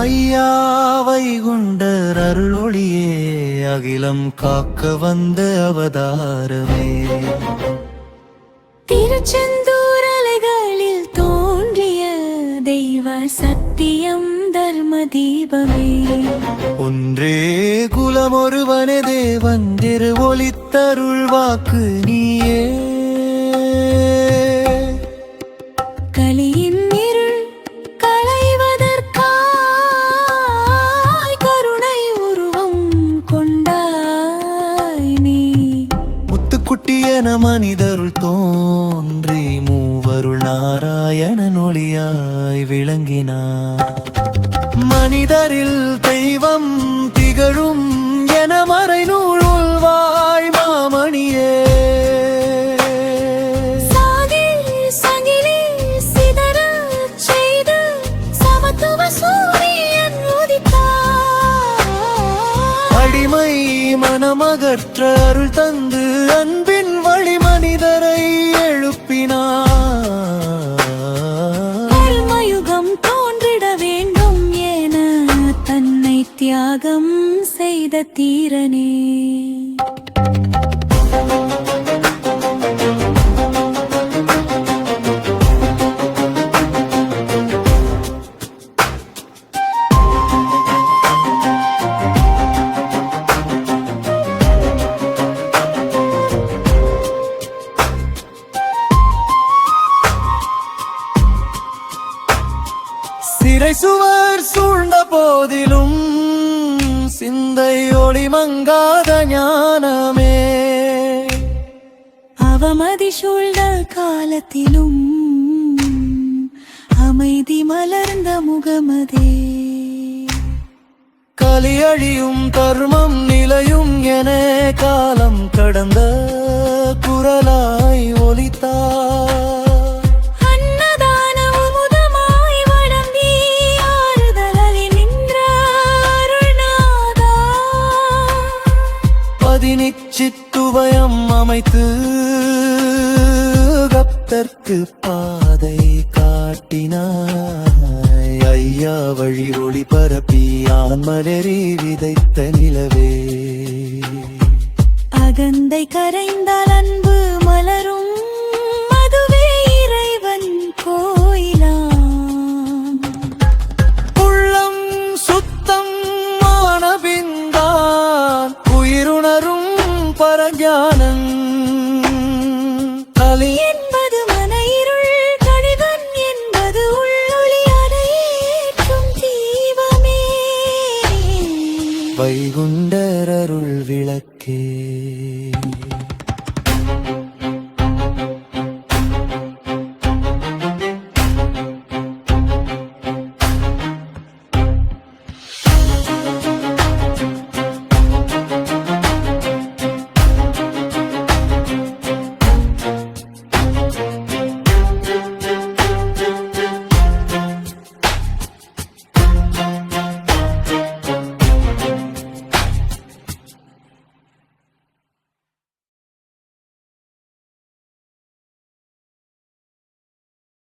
ஐயா வைகுண்டர் அருளொளியே அகிலம் காக்க வந்த அவதாரமே. திருச்செந்தூர் அலைகளில் தோன்றிய தெய்வ சத்தியம் தர்ம தீபமே. ஒன்றே குலம் ஒருவனே தேவன் திரு ஒளித்தருள் வாக்கு நீயே. கலியின் இருள் களைவதற்காய் கருணை உருவம் கொண்டாய் நீ. முத்துக்குட்டி என மனிதருள் தோன்றி மூவருள் நாராயணன் ஒளியாய் விளங்கினார். மனிதரில் தெய்வம் திகழும் என மறைநூல் வாழ் மாமணியே. சாதி சங்கிலி சிதற செய்து சமத்துவ சூரியன் உதித்தார். அடிமை மனமகற்ற அருள் தந்து அன்பின் வழி மனிதரை எழுப்பினார். கர்மயுகம் தோன்றிட வேண்டும் என தன்னை தியாகம் செய்த தீரனே. சிறை சுவர் சூழ்ந்த போதிலும் சிந்தை ஒளி மங்காத ஞானமே. அவமதி சூழ்ந்த காலத்திலும் அமைதி மலர்ந்த முகமதே. கலியழியும் தர்மம் நிலையும் என காலம் கடந்த குரலாய் ஒலித்தார். நிச்சித்துவயம் அமைத்து கப்தர்க்கு பாதை காட்டினாய். ஐயா வழி ஒளி பரப்பி ஆன்மலரி விதைத்த நிலவே. அகந்தை கரைந்தால் அன்பு மலரும்